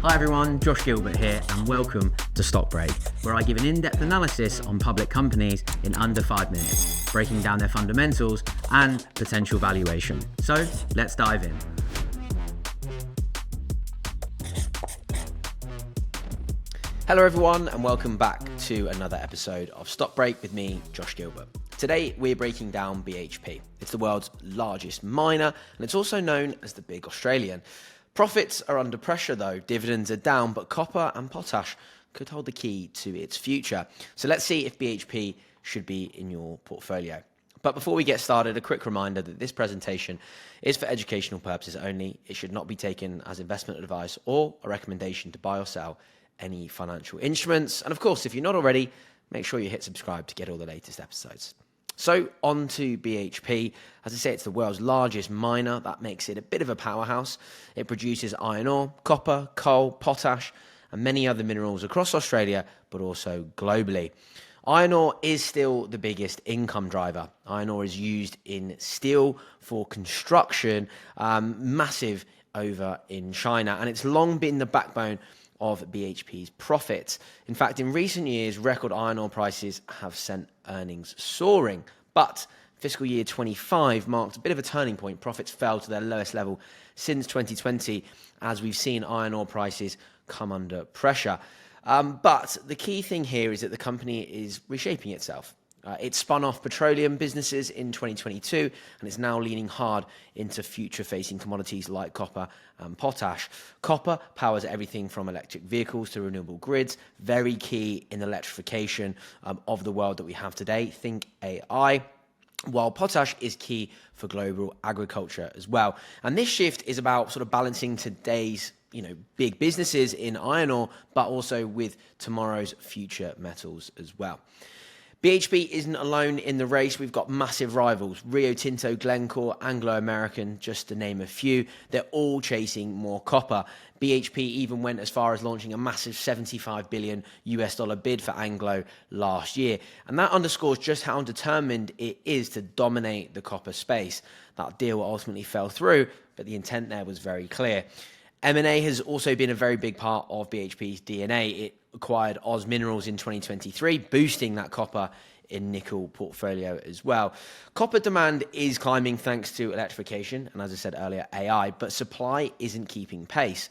Hi everyone, Josh Gilbert here and welcome to StockBreak, where I give an in-depth analysis on public companies in under 5 minutes, breaking down their fundamentals and potential valuation. So let's dive in. Hello everyone and welcome back to another episode of StockBreak with me, Josh Gilbert. Today we're breaking down BHP. It's the world's largest miner and it's also known as the Big Australian. Profits are under pressure though, dividends are down, but copper and potash could hold the key to its future. So let's see if BHP should be in your portfolio. But before we get started, a quick reminder that this presentation is for educational purposes only. It should not be taken as investment advice or a recommendation to buy or sell any financial instruments. And of course, if you're not already, make sure you hit subscribe to get all the latest episodes. So on to BHP. As I say, it's the world's largest miner. That makes it a bit of a powerhouse. It produces iron ore, copper, coal, potash, and many other minerals across Australia, but also globally. Iron ore is still the biggest income driver. Iron ore is used in steel for construction, massive over in China, and it's long been the backbone of BHP's profits. In fact, in recent years, record iron ore prices have sent earnings soaring. But fiscal year 25 marked a bit of a turning point. Profits fell to their lowest level since 2020, as we've seen iron ore prices come under pressure. But the key thing here is that the company is reshaping itself. It spun off petroleum businesses in 2022 and is now leaning hard into future-facing commodities like copper and potash. Copper powers everything from electric vehicles to renewable grids, very key in the electrification of the world that we have today. Think AI. While potash is key for global agriculture as well. And this shift is about sort of balancing today's big businesses in iron ore, but also with tomorrow's future metals as well. BHP isn't alone in the race. We've got massive rivals, Rio Tinto, Glencore, Anglo American, just to name a few. They're all chasing more copper. BHP even went as far as launching a massive $75 billion bid for Anglo last year. And that underscores just how determined it is to dominate the copper space. That deal ultimately fell through, but the intent there was very clear. M&A has also been a very big part of BHP's DNA. It acquired Oz Minerals in 2023, boosting that copper in nickel portfolio as well. Copper demand is climbing thanks to electrification and, as I said earlier, AI, but supply isn't keeping pace.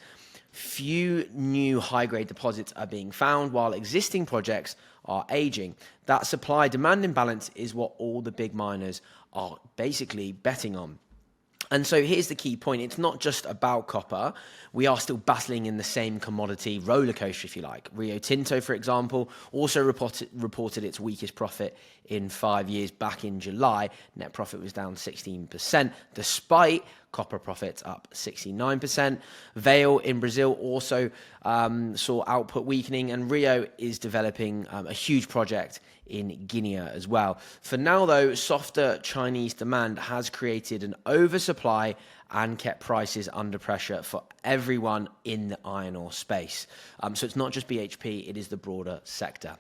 Few new high-grade deposits are being found while existing projects are aging. That supply-demand imbalance is what all the big miners are basically betting on. And so here's the key point. It's not just about copper. We are still battling in the same commodity roller coaster, if you like. Rio Tinto, for example, also reported its weakest profit in 5 years back in July. Net profit was down 16%, despite copper profits up 69%. Vale in Brazil also saw output weakening, and Rio is developing a huge project in Guinea as well. For now, though, softer Chinese demand has created an oversupply and kept prices under pressure for everyone in the iron ore space. So it's not just BHP, it is the broader sector.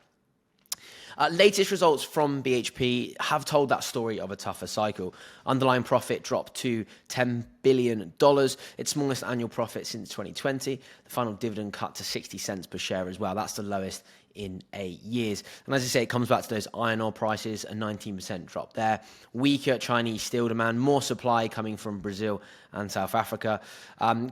Latest results from BHP have told that story of a tougher cycle. Underlying profit dropped to $10 billion, its smallest annual profit since 2020. The final dividend cut to 60 cents per share as well. That's the lowest in 8 years. And as I say, it comes back to those iron ore prices, a 19% drop there. Weaker Chinese steel demand, more supply coming from Brazil and South Africa.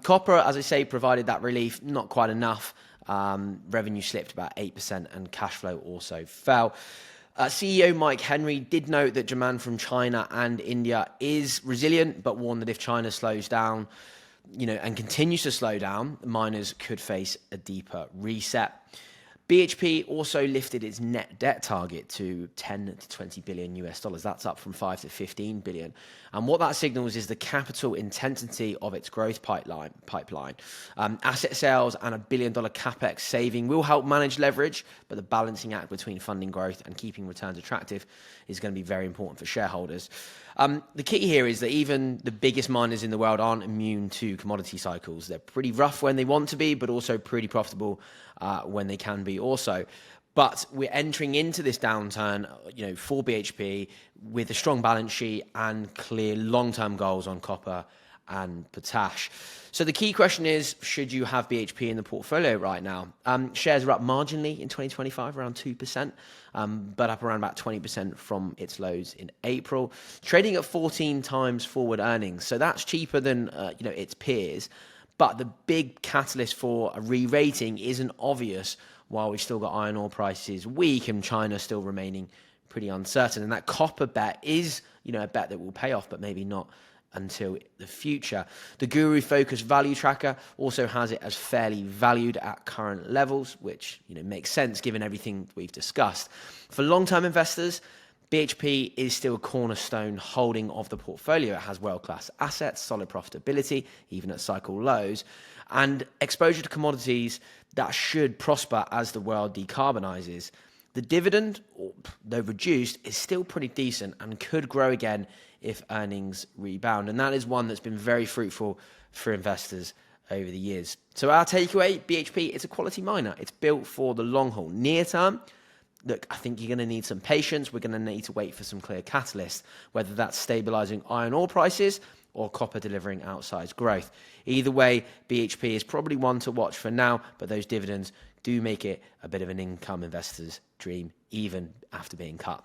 Copper, as I say, provided that relief, not quite enough. Revenue slipped about 8% and cash flow also fell. CEO Mike Henry did note that demand from China and India is resilient, but warned that if China slows down, and continues to slow down, miners could face a deeper reset. BHP also lifted its net debt target to 10 to 20 billion US dollars. That's up from 5 to 15 billion. And what that signals is the capital intensity of its growth pipeline. Asset sales and $1 billion capex saving will help manage leverage, but the balancing act between funding growth and keeping returns attractive is going to be very important for shareholders. The key here is that even the biggest miners in the world aren't immune to commodity cycles. They're pretty rough when they want to be, but also pretty profitable when they can be also. But we're entering into this downturn, for BHP with a strong balance sheet and clear long-term goals on copper and potash. So the key question is, should you have BHP in the portfolio right now? Shares are up marginally in 2025, around 2%, but up around about 20% from its lows in April, trading at 14 times forward earnings. So that's cheaper than its peers. But the big catalyst for a re-rating isn't obvious while we've still got iron ore prices weak and China still remaining pretty uncertain. And that copper bet is, a bet that will pay off, but maybe not until the future. The Guru Focus Value Tracker also has it as fairly valued at current levels, which makes sense given everything we've discussed. For long-term investors, BHP is still a cornerstone holding of the portfolio. It has world-class assets, solid profitability, even at cycle lows, and exposure to commodities that should prosper as the world decarbonizes. The dividend, though reduced, is still pretty decent and could grow again if earnings rebound. And that is one that's been very fruitful for investors over the years. So our takeaway, BHP, it's a quality miner. It's built for the long haul. Near term, look, I think you're going to need some patience. We're going to need to wait for some clear catalysts, whether that's stabilizing iron ore prices or copper delivering outsized growth. Either way, BHP is probably one to watch for now, but those dividends do make it a bit of an income investor's dream, even after being cut.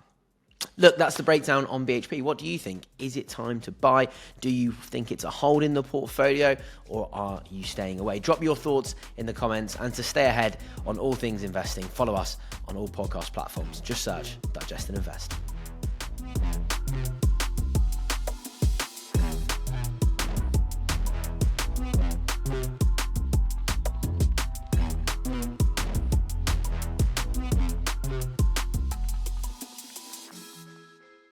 Look, that's the breakdown on BHP. What do you think? Is it time to buy? Do you think it's a hold in the portfolio, or are you staying away? Drop your thoughts in the comments, and to stay ahead on all things investing, follow us on all podcast platforms. Just search Digest and Invest.